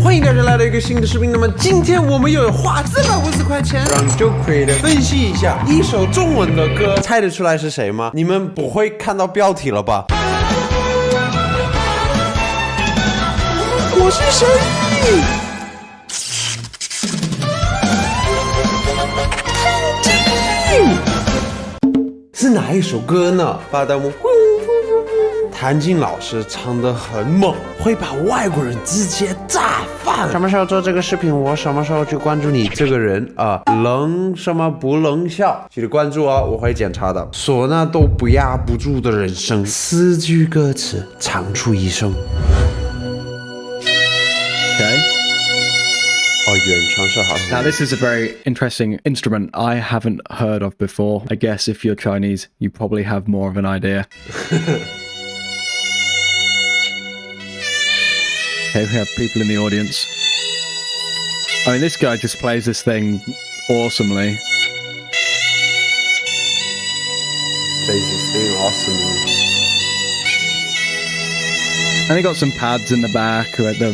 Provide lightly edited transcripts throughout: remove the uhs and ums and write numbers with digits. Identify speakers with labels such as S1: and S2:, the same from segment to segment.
S1: 欢迎大家来到一个新的视频。那么今天我们又有花450块钱，让 Joe Creator 分析一下一首中文的歌，猜得出来是谁吗？你们不会看到标题了吧？我是谁？是哪一首歌呢？发弹幕。谭晶老师唱得很猛，会把外国人直接炸翻。什么时候做这个视频，我什么时候去关注你这个人啊？能什么不能笑？记得关注哦，我会检查的。唢呐都不压不住的人生，4句歌词唱出一生。
S2: Okay.
S1: 哦，原唱是好。
S2: Now this is a very interesting instrument I haven't heard of before. I guess if you're Chinese, you probably have more of an idea. Okay, we have people in the audience. I mean, this guy just plays this thing awesomely.
S1: Plays this thing awesomely.
S2: And they got some pads in the back who had them.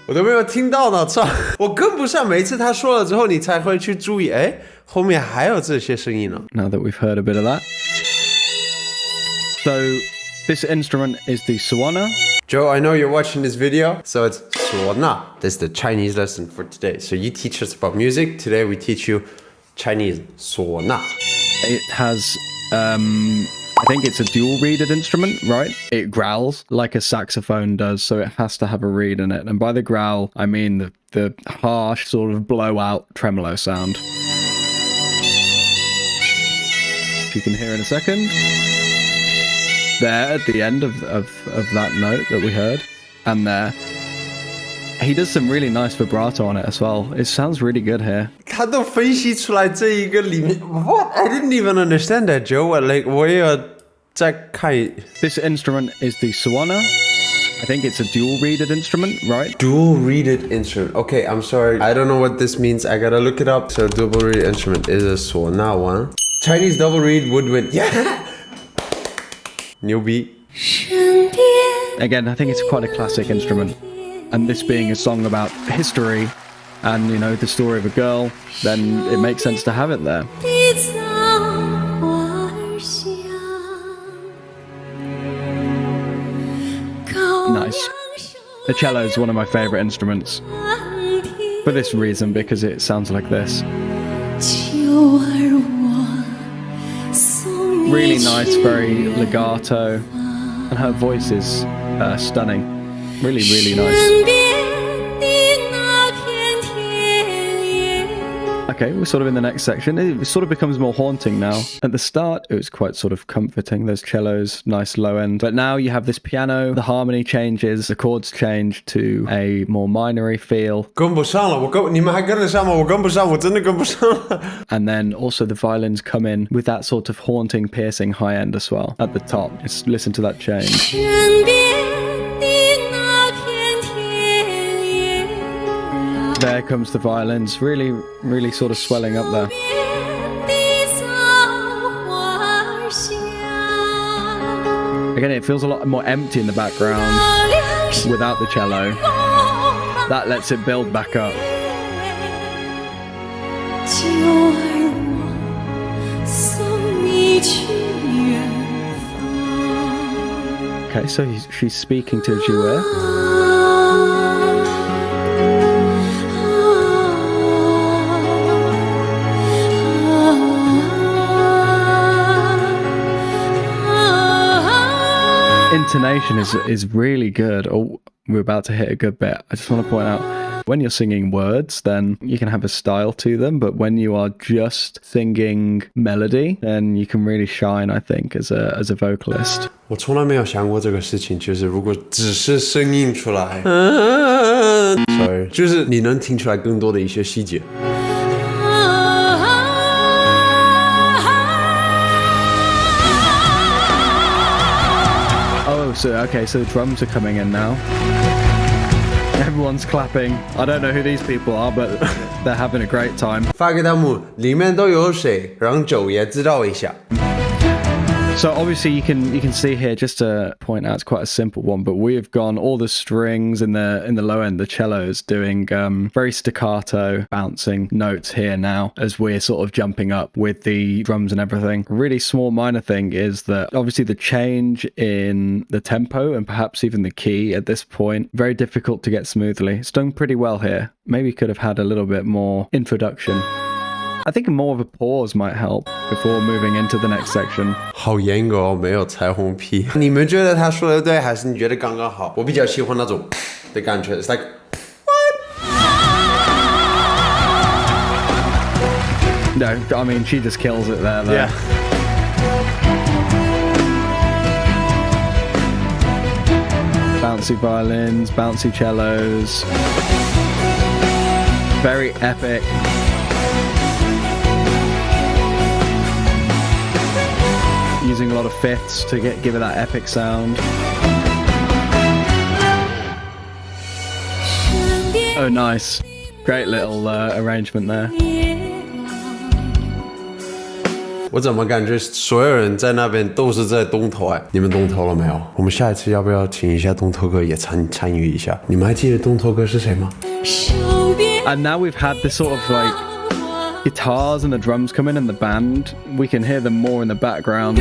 S1: 我都没有听到呢，操！我跟不上，每一次他说了之后，你才会去注意，哎，后面还有这些声音呢。
S2: Now that we've heard a bit of that. So, this instrument is the suona.
S1: Joe, I know you're watching this video, so it's 唢呐. This is the Chinese lesson for today. So you teach us about music. Today we teach you Chinese 唢呐.
S2: It has, I think it's a dual-reeded instrument, right? It growls like a saxophone does, so it has to have a reed in it. And by the growl, I mean the harsh sort of blowout tremolo sound. If you can hear in a second. There at the end of that note that we heard, and there. He does some really nice vibrato on it as well. It sounds really good here.
S1: 他都分析出来这一个里面 What? I didn't even understand that, Joe. Like 我也要再看。
S2: This instrument is the suona. I think it's a dual-reeded instrument, right?
S1: Dual-reeded instrument. Okay, I'm sorry. I don't know what this means. I gotta look it up. So double-reed instrument is a 唢呐 one. Chinese double-reed woodwind. Yeah! 牛逼.
S2: Again, I think it's quite a classic instrument. And this being a song about history and, you know, the story of a girl, then it makes sense to have it there. Nice. The cello is one of my favorite instruments. For this reason, because it sounds like this. Really nice, very legato. And her voice is stunning. Really, really nice. Okay, we're sort of in the next section. It sort of becomes more haunting now. At the start, it was quite sort of comforting. There's cellos, nice low end. But now you have this piano, the harmony changes, the chords change to a more minor-y feel.
S1: 跟不上了，你们还跟得上吗？我跟不上，我真的跟不上了。
S2: And then also the violins come in with that sort of haunting, piercing high end as well. At the top, just listen to that change. There comes the violins, really, really sort of swelling up there. Again, it feels a lot more empty in the background without the cello. That lets it build back up. Okay, so she's speaking to Jouer. Intonation is really good. Oh, we're about to hit a good bit. I just want to point out, when you're singing words, then you can have a style to them, but when you are just singing melody, then you can really shine, I think, as a vocalist.
S1: 我从来没有想过这个事情，就是如果只是声音出来，sorry， 就是你能听出来更多的一些细节。
S2: Oh, so okay, so the drums are coming in now. Everyone's clapping. I don't know who these people are, but they're having a great time.
S1: 发给弹幕，里面都有谁，让九爷知道一下。
S2: So obviously you can see here, just to point out, it's quite a simple one, but we have gone all the strings in the low end, the cellos doing very staccato bouncing notes here now as we're sort of jumping up with the drums and everything. A really small minor thing is that obviously the change in the tempo and perhaps even the key at this point, very difficult to get smoothly. It's done pretty well here. Maybe could have had a little bit more introduction. I think more of a pause might help before moving into the next section.
S1: 好严格哦，没有彩虹屁。你们觉得他说的对，还是你觉得刚刚好？我比较喜欢那种的感觉。It's like
S2: No, I mean she just kills it there.
S1: yeah.
S2: Bouncy violins, bouncy cellos, very epic. Using a lot of fifths to give it that epic sound. Oh, nice. Great little arrangement there.
S1: 我怎么感觉所有人在那边都是在东头哎？你们东头了没有？我们下一次要不要请一下东头哥也参与一下？你们还记得东头哥是谁吗？
S2: And now we've had this sort of like guitars and the drums come in and the band, we can hear them more in the background.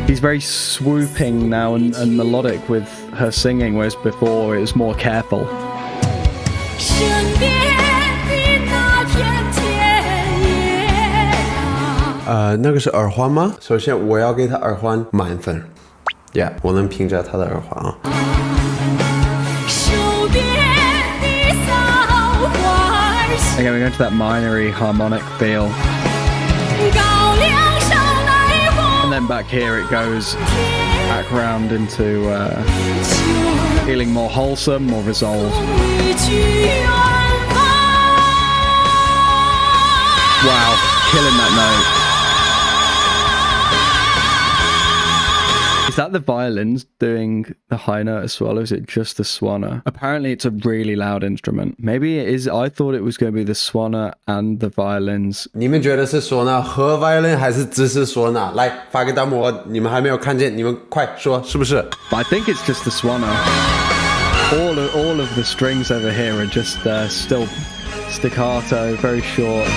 S2: He's very swooping now and melodic with her singing, whereas before it was more careful.
S1: 那个是耳环吗？首先我要给他耳环满分。Yeah， 我能评价他的耳环啊。
S2: Again, we're going to that minory harmonic feel. And then back here it goes back round into feeling more wholesome, more resolved. Wow, killing that note. Is that the violins doing the high note as well, or is it just the swanner? Apparently it's a really loud instrument. Maybe it is. I thought it was going to be the swanner and the violins.
S1: 你们觉得是唢呐和 violin 还是只是唢呐？来发个弹幕，你们还没有看见，你们快说是不是？
S2: But I think it's just the swanner. All of the strings over here are just still staccato, very short.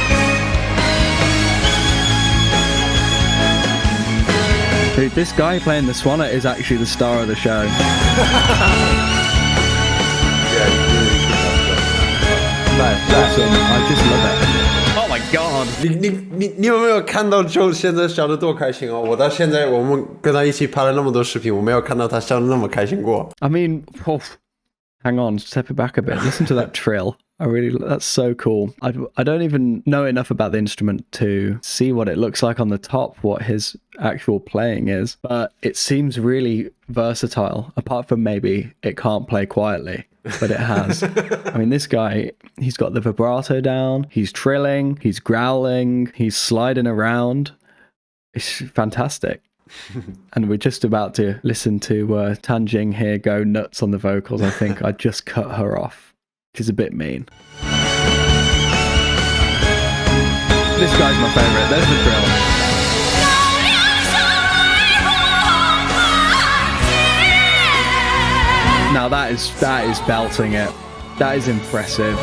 S2: Dude, this guy playing the swanner is actually the star of the show.
S1: Yeah,
S2: Awesome. I just love it. Oh my god.
S1: 你有没有看到就现在笑得多开心哦？我到现在我们跟他一起拍了那么多视频，我没有看到他笑得那么开心过。
S2: I mean, oh, hang on, step it back a bit. Listen to that trill. That's so cool. I don't even know enough about the instrument to see what it looks like on the top, what his actual playing is, but it seems really versatile, apart from maybe it can't play quietly, but it has. I mean, this guy, he's got the vibrato down, he's trilling, he's growling, he's sliding around. It's fantastic. And we're just about to listen to Tanjing here go nuts on the vocals. I think I just cut her off, which is a bit mean. This guy's my favourite. There's the drill. Now that is belting it. That is impressive.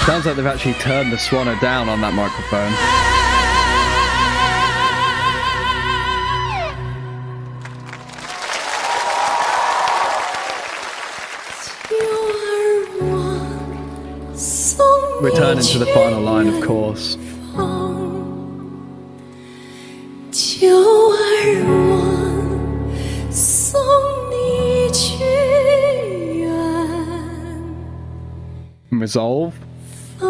S2: Sounds like they've actually turned the swanner down on that microphone. Returning to the final line, of course. Resolve. Ooh,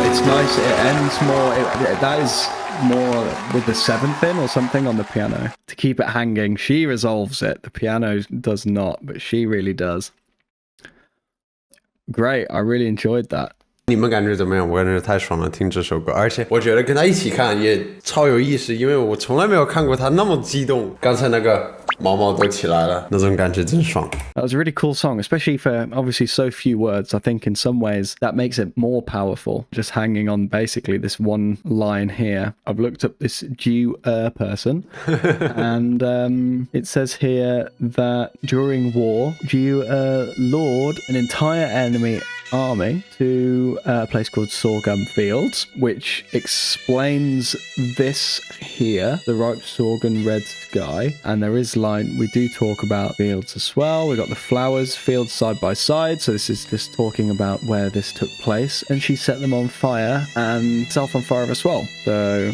S2: it's nice. It ends more. That is more with the seventh in or something on the piano to keep it hanging. She resolves it. The piano does not, but she really does. Great. I really enjoyed that.
S1: 你们感觉怎么样？我感觉太爽了，听这首歌，而且我觉得跟他一起看也超有意思，因为我从来没有看过他那么激动。刚才那个毛毛都起来了，那种感觉真爽。
S2: That was a really cool song, especially for obviously so few words. I think in some ways that makes it more powerful, just hanging on basically this one line here. I've looked up this Jew person, and it says here that during war, Jew lured an entire enemy army to a place called Sorghum Fields, which explains this here, the ripe sorghum red sky. And there is we do talk about fields as well. We got the flowers fields side by side, so this is just talking about where this took place. And she set them on fire and self on fire as well, so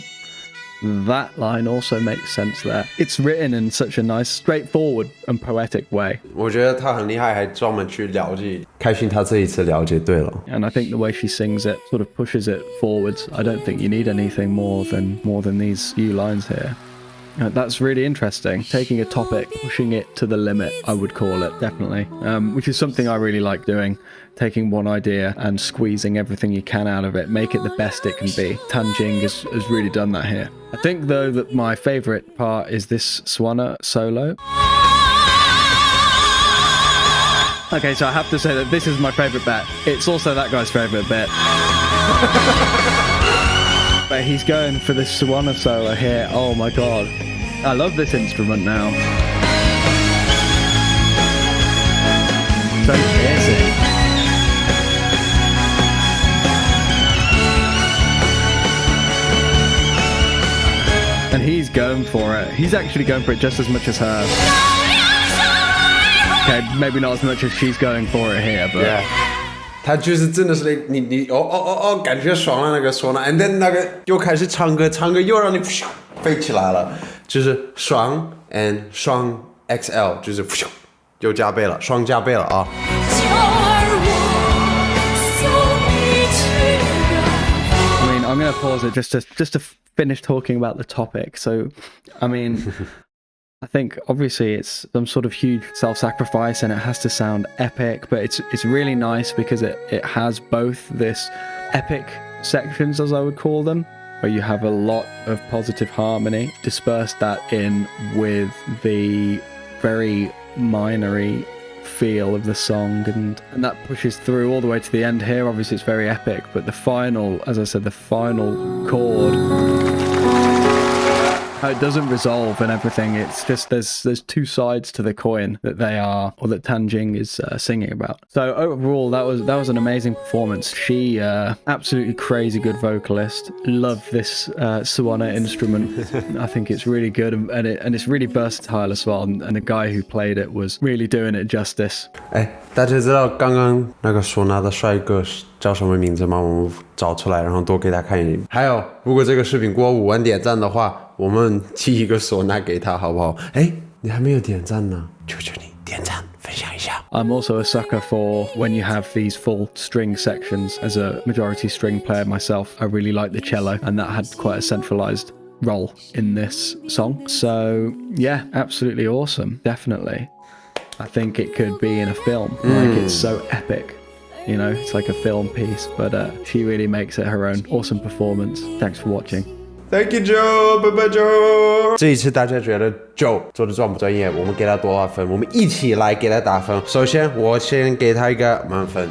S2: that line also makes sense there. It's written in such a nice, straightforward and poetic way.
S1: 我觉得他很厉害，还专门去了解，开心他这一次了解对了。
S2: And I think the way she sings it sort of pushes it forwards. I don't think you need anything more than these few lines here. That's really interesting. Taking a topic, pushing it to the limit, I would call it, definitely. Which is something I really like doing. Taking one idea and squeezing everything you can out of it, make it the best it can be. Tanjing has really done that here. I think, though, that my favourite part is this Swana solo. Okay, so I have to say that this is my favourite bit. It's also that guy's favourite bit. But he's going for this Swana solo here. Oh my god. I love this instrument now. So piercing. And he's going for it. He's actually going for it just as much as her. Okay, maybe not as much as she's going for it here, but...
S1: Yeah. 他就是真的是你感觉爽了那个说呢 and then 那个又开始唱歌又让你飞起来了，就是爽 and 双 XL 就是又加倍了，双加倍了啊。
S2: I mean, I'm going to pause it just to finish talking about the topic. So, I mean, I think obviously it's some sort of huge self-sacrifice and it has to sound epic, but it's really nice because it has both this epic sections, as I would call them, where you have a lot of positive harmony, disperse that in with the very minory feel of the song, and that pushes through all the way to the end here. Obviously it's very epic, but the final, as I said, the final chord, it doesn't resolve and everything. It's just there's two sides to the coin that Tanjing is singing about. So overall, that was an amazing performance. She absolutely crazy good vocalist. Love this Swana instrument. I think it's really good and it's really versatile as well. And the guy who played it was really doing it justice.
S1: 大家知道刚刚那个唢呐的帅哥叫什么名字吗？我们找出来，然后多给他看一眼。还有，如果这个视频过5万点赞的话，我们寄一个唢呐给他，好不好？你还没有点赞呢，求求你点赞分享一下。
S2: I'm also a sucker for when you have these full string sections. As a majority string player myself, I really like the cello, and that had quite a centralized role in this song. So yeah, absolutely awesome, definitely. I think it could be in a film. Like, it's so epic. You know, it's like a film piece, but she really makes it her own. Awesome performance. Thanks for watching.
S1: Thank you, Joe. Bye bye, Joe. 这一次大家觉得 Joe 做的专不专业？我们给他多少分？我们一起来给他打分。首先，我先给他一个满分。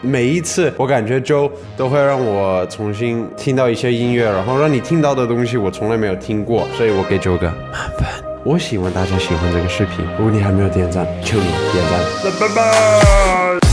S1: 每一次我感觉 Joe 都会让我重新听到一些音乐，然后让你听到的东西我从来没有听过，所以我给 Joe 个满分。我希望大家喜欢这个视频，如果你还没有点赞，求你点赞。拜拜。